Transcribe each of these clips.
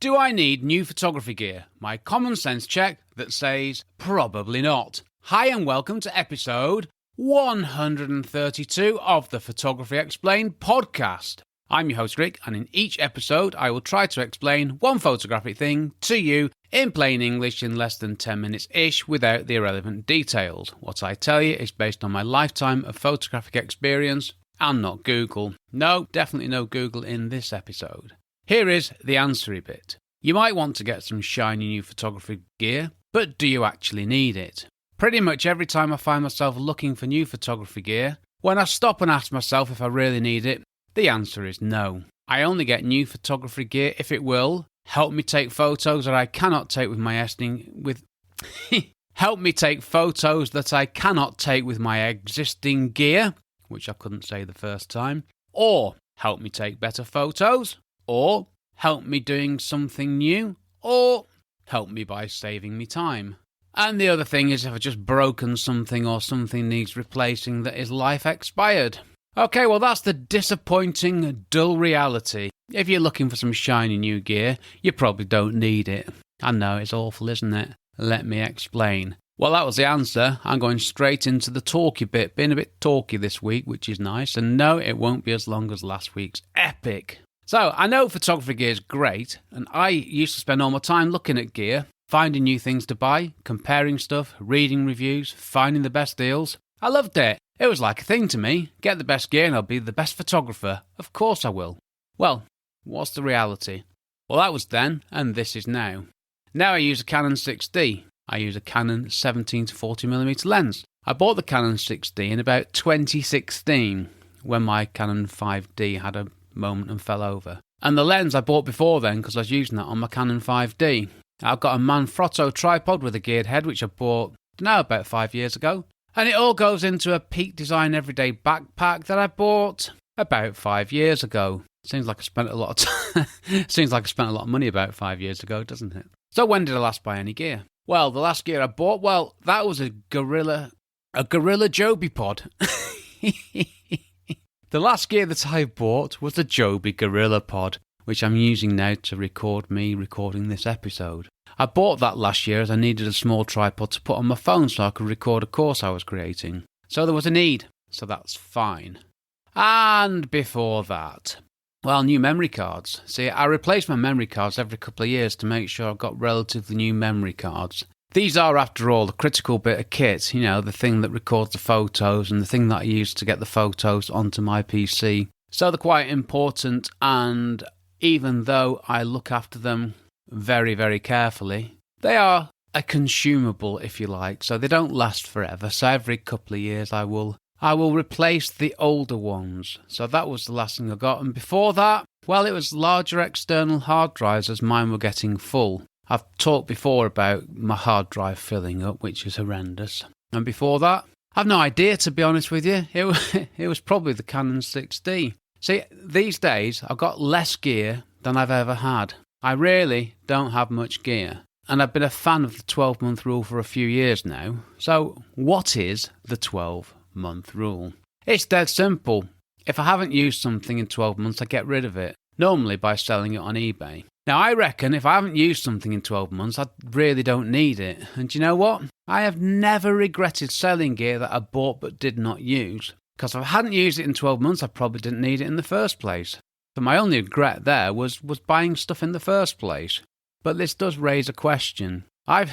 Do I need new photography gear? My common sense check that says probably not. Hi and welcome to episode 132 of the Photography Explained podcast. I'm your host Rick, and in each episode I will try to explain one photographic thing to you in plain English in less than 10 minutes-ish without the irrelevant details. What I tell you is based on my lifetime of photographic experience and not Google. No, definitely no Google in this episode. Here is the answery bit. You might want to get some shiny new photography gear, but do you actually need it? Pretty much every time I find myself looking for new photography gear, when I stop and ask myself if I really need it, the answer is no. I only get new photography gear if it will help me take photos that I cannot take with my help me take photos that I cannot take with my existing gear, which I couldn't say the first time, or help me take better photos, or help me doing something new, or help me by saving me time. And the other thing is if I've just broken something or something needs replacing that is life expired. Okay, well that's the disappointing, dull reality. If you're looking for some shiny new gear, you probably don't need it. I know, it's awful, isn't it? Let me explain. Well, that was the answer. I'm going straight into the talky bit. Been a bit talky this week, which is nice. And no, it won't be as long as last week's epic. So, I know photography gear is great, and I used to spend all my time looking at gear, finding new things to buy, comparing stuff, reading reviews, finding the best deals. I loved it. It was like a thing to me. Get the best gear and I'll be the best photographer. Of course I will. Well, what's the reality? Well, that was then, and this is now. Now I use a Canon 6D. I use a Canon 17-40mm lens. I bought the Canon 6D in about 2016, when my Canon 5D had a moment and fell over. And the lens I bought before then, because I was using that on my Canon 5D. I've got a Manfrotto tripod with a geared head, which I bought, about 5 years ago. And it all goes into a Peak Design everyday backpack that I bought about 5 years ago. Seems like I spent a lot of money about 5 years ago, doesn't it? So when did I last buy any gear? Well, the last gear I bought, that was a Gorilla Joby pod. The last gear that I bought was the Joby Gorilla pod, which I'm using now to record me recording this episode. I bought that last year as I needed a small tripod to put on my phone so I could record a course I was creating. So there was a need, so that's fine. And before that, new memory cards. See, I replace my memory cards every couple of years to make sure I've got relatively new memory cards. These are, after all, the critical bit of kit, the thing that records the photos and the thing that I use to get the photos onto my PC. So they're quite important, and even though I look after them very, very carefully, they are a consumable, if you like, so they don't last forever. So every couple of years I will replace the older ones. So that was the last thing I got. And before that, it was larger external hard drives as mine were getting full. I've talked before about my hard drive filling up, which is horrendous. And before that, I've no idea, to be honest with you. It was probably the Canon 6D. See, these days I've got less gear than I've ever had. I really don't have much gear. And I've been a fan of the 12-month rule for a few years now. So what is the 12-month rule? It's dead simple. If I haven't used something in 12 months, I get rid of it. Normally by selling it on eBay. Now I reckon if I haven't used something in 12 months, I really don't need it. And do you know what? I have never regretted selling gear that I bought but did not use. Because if I hadn't used it in 12 months, I probably didn't need it in the first place. So my only regret there was buying stuff in the first place. But this does raise a question. I've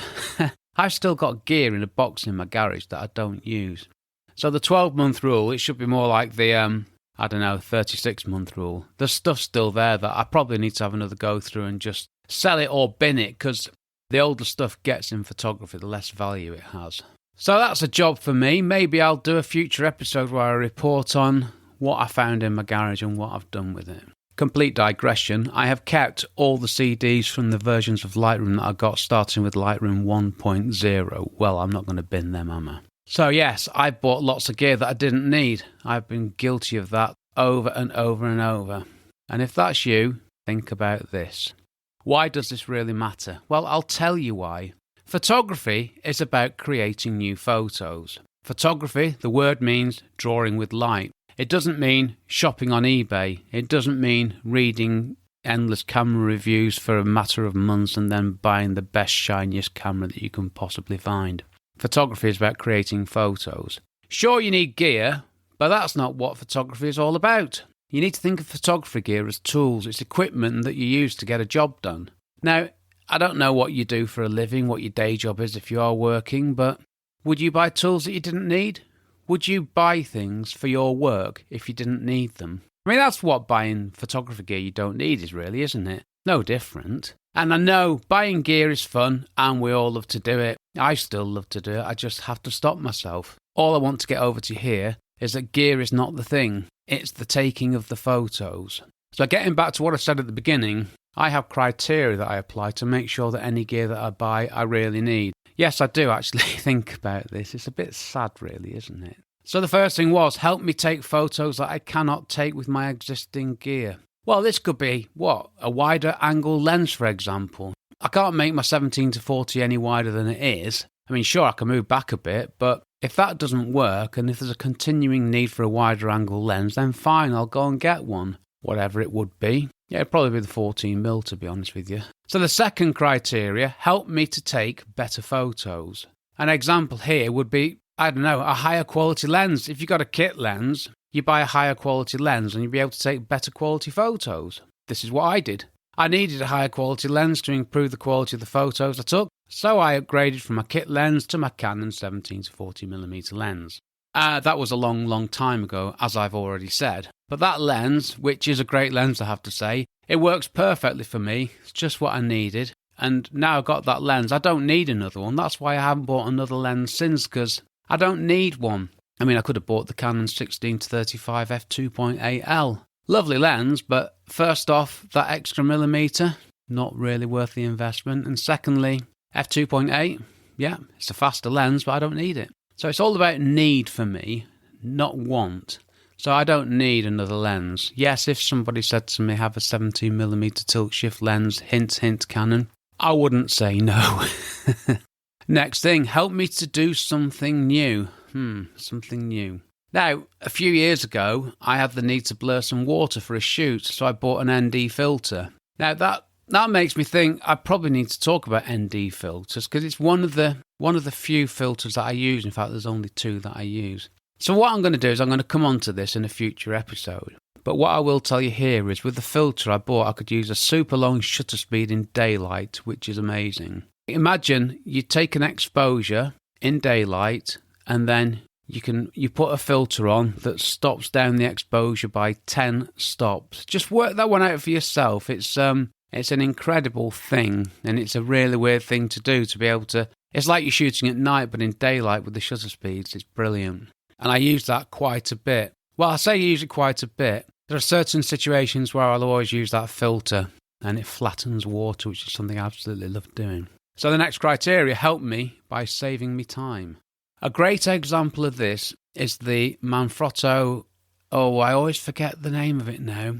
still got gear in a box in my garage that I don't use. So the 12-month rule, it should be more like the 36-month rule. There's stuff still there that I probably need to have another go through and just sell it or bin it, because the older stuff gets in photography, the less value it has. So that's a job for me. Maybe I'll do a future episode where I report on what I found in my garage and what I've done with it. Complete digression, I have kept all the CDs from the versions of Lightroom that I got starting with Lightroom 1.0. Well, I'm not going to bin them, am I? So yes, I bought lots of gear that I didn't need. I've been guilty of that over and over and over. And if that's you, think about this. Why does this really matter? Well, I'll tell you why. Photography is about creating new photos. Photography, the word means drawing with light. It doesn't mean shopping on eBay. It doesn't mean reading endless camera reviews for a matter of months and then buying the best, shiniest camera that you can possibly find. Photography is about creating photos. Sure, you need gear, but that's not what photography is all about. You need to think of photography gear as tools. It's equipment that you use to get a job done. Now, I don't know what you do for a living, what your day job is if you are working, but would you buy tools that you didn't need? Would you buy things for your work if you didn't need them? I mean, that's what buying photography gear you don't need is really, isn't it? No different. And I know buying gear is fun and we all love to do it. I still love to do it. I just have to stop myself. All I want to get over to here is that gear is not the thing. It's the taking of the photos. So getting back to what I said at the beginning, I have criteria that I apply to make sure that any gear that I buy, I really need. Yes, I do actually think about this. It's a bit sad, really, isn't it? So the first thing was, help me take photos that I cannot take with my existing gear. Well, this could be, a wider angle lens, for example. I can't make my 17-40 any wider than it is. I mean, sure, I can move back a bit, but if that doesn't work, and if there's a continuing need for a wider angle lens, then fine, I'll go and get one. Whatever it would be. Yeah, it'd probably be the 14mm, to be honest with you. So the second criteria, help me to take better photos. An example here would be, I don't know, a higher quality lens. If you've got a kit lens, you buy a higher quality lens and you'll be able to take better quality photos. This is what I did. I needed a higher quality lens to improve the quality of the photos I took, so I upgraded from my kit lens to my Canon 17-40mm lens. That was a long time ago, as I've already said. But that lens, which is a great lens I have to say, it works perfectly for me. It's just what I needed. And now I've got that lens, I don't need another one. That's why I haven't bought another lens since, because I don't need one. I mean, I could have bought the Canon 16-35 f2.8L. Lovely lens, but first off, that extra millimetre, not really worth the investment. And secondly, f2.8, yeah, it's a faster lens, but I don't need it. So it's all about need for me, not want. So I don't need another lens. Yes, if somebody said to me, have a 17mm tilt shift lens, hint, hint, Canon, I wouldn't say no. Next thing, help me to do something new. Something new. Now, a few years ago, I had the need to blur some water for a shoot, so I bought an ND filter. Now, that makes me think I probably need to talk about ND filters, because it's one of the few filters that I use. In fact, there's only two that I use. So what I'm going to do is I'm going to come on to this in a future episode. But what I will tell you here is with the filter I bought, I could use a super long shutter speed in daylight, which is amazing. Imagine you take an exposure in daylight and then you put a filter on that stops down the exposure by 10 stops. Just work that one out for yourself. It's an incredible thing, and it's a really weird thing to do, to be able to... It's like you're shooting at night, but in daylight with the shutter speeds. It's brilliant. And I use that quite a bit. Well, I say use it quite a bit. There are certain situations where I'll always use that filter, and it flattens water, which is something I absolutely love doing. So the next criteria, help me by saving me time. A great example of this is the Manfrotto... Oh, I always forget the name of it now.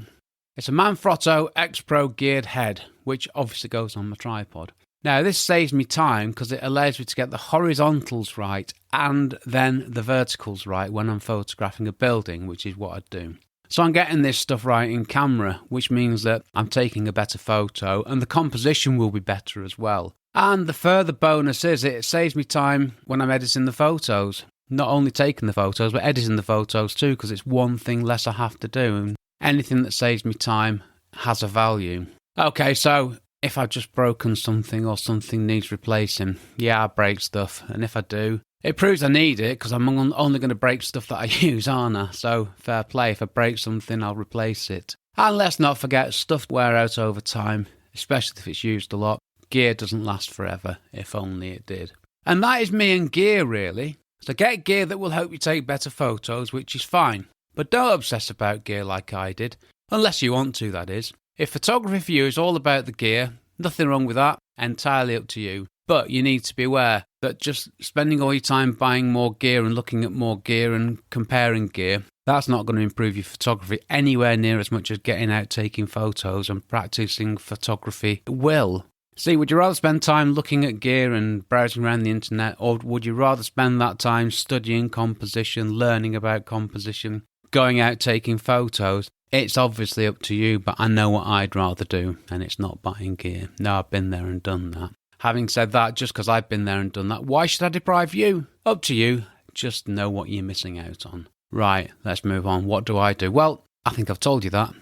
It's a Manfrotto X Pro geared head, which obviously goes on my tripod. Now, this saves me time because it allows me to get the horizontals right and then the verticals right when I'm photographing a building, which is what I do. So I'm getting this stuff right in camera, which means that I'm taking a better photo and the composition will be better as well. And the further bonus is it saves me time when I'm editing the photos. Not only taking the photos, but editing the photos too, because it's one thing less I have to do. And anything that saves me time has a value. Okay, so if I've just broken something or something needs replacing, yeah, I break stuff. And if I do, it proves I need it because I'm only going to break stuff that I use, aren't I? So fair play. If I break something, I'll replace it. And let's not forget, stuff wear out over time, especially if it's used a lot. Gear doesn't last forever, if only it did. And that is me and gear, really. So get gear that will help you take better photos, which is fine. But don't obsess about gear like I did. Unless you want to, that is. If photography for you is all about the gear, nothing wrong with that, entirely up to you. But you need to be aware that just spending all your time buying more gear and looking at more gear and comparing gear, that's not going to improve your photography anywhere near as much as getting out taking photos and practicing photography will. See, would you rather spend time looking at gear and browsing around the internet, or would you rather spend that time studying composition, learning about composition, going out taking photos? It's obviously up to you, but I know what I'd rather do, and it's not buying gear. No, I've been there and done that. Having said that, just because I've been there and done that, why should I deprive you? Up to you. Just know what you're missing out on. Right, let's move on. What do I do? Well, I think I've told you that.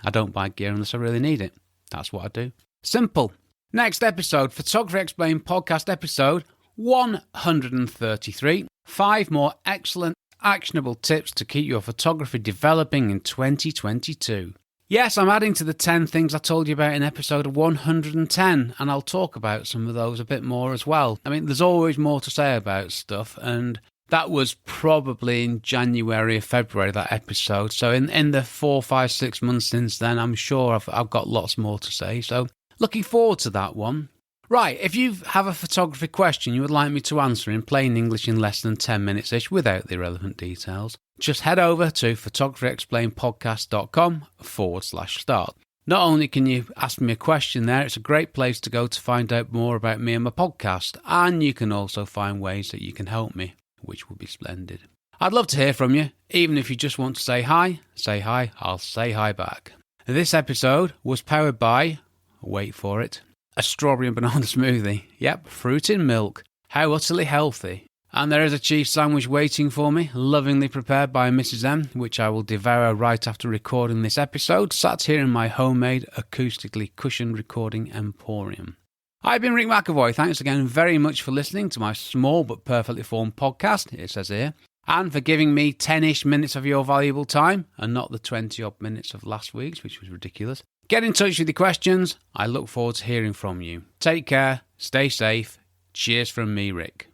I don't buy gear unless I really need it. That's what I do. Simple. Next episode, Photography Explained podcast episode 133. 5 more excellent, actionable tips to keep your photography developing in 2022. Yes, I'm adding to the 10 things I told you about in episode 110, and I'll talk about some of those a bit more as well. I mean, there's always more to say about stuff, and that was probably in January or February, that episode. So in the 4, 5, 6 months since then, I'm sure I've got lots more to say. So looking forward to that one. Right, if you have a photography question you would like me to answer in plain English in less than 10 minutes-ish without the irrelevant details, just head over to photographyexplainedpodcast.com/start. Not only can you ask me a question there, it's a great place to go to find out more about me and my podcast, and you can also find ways that you can help me, which would be splendid. I'd love to hear from you. Even if you just want to say hi, I'll say hi back. This episode was powered by, wait for it, a strawberry and banana smoothie. Yep, fruit in milk. How utterly healthy. And there is a cheese sandwich waiting for me, lovingly prepared by Mrs. M, which I will devour right after recording this episode, sat here in my homemade, acoustically cushioned recording emporium. I've been Rick McAvoy. Thanks again very much for listening to my small but perfectly formed podcast, it says here, and for giving me 10-ish minutes of your valuable time, and not the 20-odd minutes of last week's, which was ridiculous. Get in touch with your questions. I look forward to hearing from you. Take care, stay safe. Cheers from me, Rick.